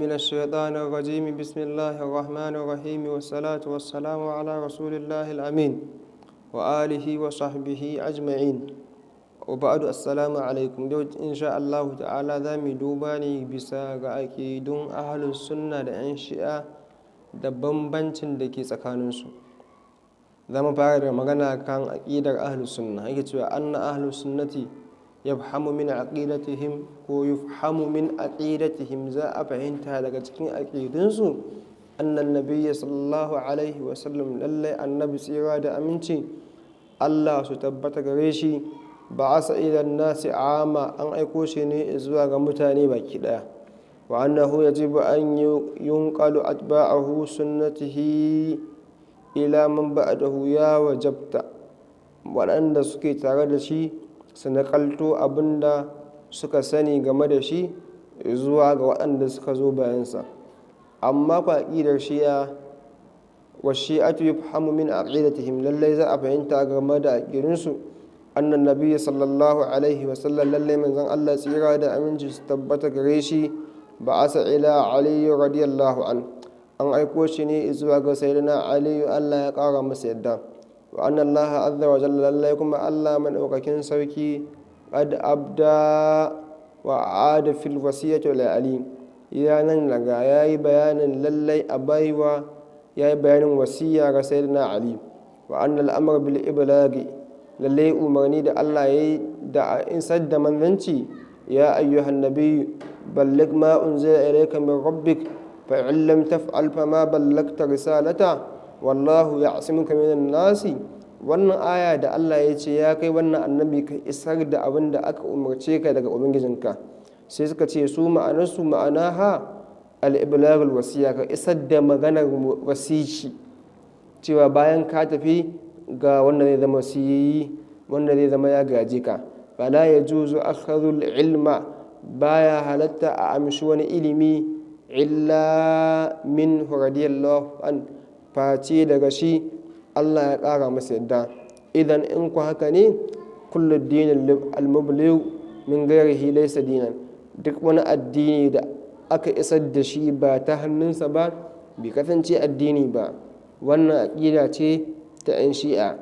من الشيطان الرجيم. بسم الله الرحمن الرحيم، والصلاة والسلام على رسول الله الأمين وآله وصحبه أجمعين، وبعد. السلام عليكم. إن شاء الله تعالى ذا مدوباني بسا أكيدون أهل السنة لأن شيئا da bambancin da ke tsakaninsu. Za mu fara da magana kan aƙidar ahlus sunna. Yake cewa anna ahlus sunnati yafhamu min aqidatihim ko yufhamu min aqidatihim, za a fahimta daga cikin aqidunsu annan nabiyyi sallallahu alaihi wa sallam, lallai annabi tsira da aminci Allah su tabbata gare shi, ba'asa ila nasi ama, an aiko shi ne zuwa ga mutane baki daya. Wa annahu yajibu an yunqalu atba'ahu sunnatihi ila man ba'dahu, ya wajabta waɗanda suke tare da shi su naƙalto abinda suka sani game da shi zuwa ga waɗanda suka zo bayansa. Amma kwa aƙidar shi'a wa shi'atu yufhamu min aqidatihim, lallai za a fahimta game da aƙidunsu annan nabiyyi sallallahu alaihi wa sallam, lallai manzon Allah tsira da aminci su tabbata gare shi, ba'asa ila aliyu radiyallahu an aiko shi ne zuwa ga sayyidina aliyu, Allah ya ƙara masa yadda. Wa anna Allah azza wa jalla, lallai kuma Allah madaukakin sarki qad abda wa aada fil wasiyati wal ali, ya nan daga yayi bayanin lallai a baiwa, yayi bayanin wasiya ga sayyidina ali. Wa anna al-amr bil iblagi, lallai umarni da Allah yayi da isar da manzanci, ya ayyuhan nabiy balligh ma unzila ilayka min rabbik fa in lam taf'al fama ballagta risalata wallahu ya'simuka minan nasi. Wannan aya da Allah ya ce ya kai wannan annabi ka isar da abin da aka umarce ka daga ubangijinka, sai suka ce su ma'anarsu ma'anaha al-iblagul wasiya, ka isar da maganar wasici cewa bayan ka tafi ga wanda zai zama wasiyi, wanda zai zama ya gaje ka. Fala yajuzu akhadhul ilma, baya halatta a amshi wani ilimi illa min radiyallahu an, face daga shi Allah ya ƙara masa yadda. Idan in ku haka ne, kullu dinin al-mubligh min ghairihi laysa dinan, duk wani addini da aka isar da shi ba ta hannunsa ba bai kasance addini ba. Wannan aƙida ce ta 'yan shi'a.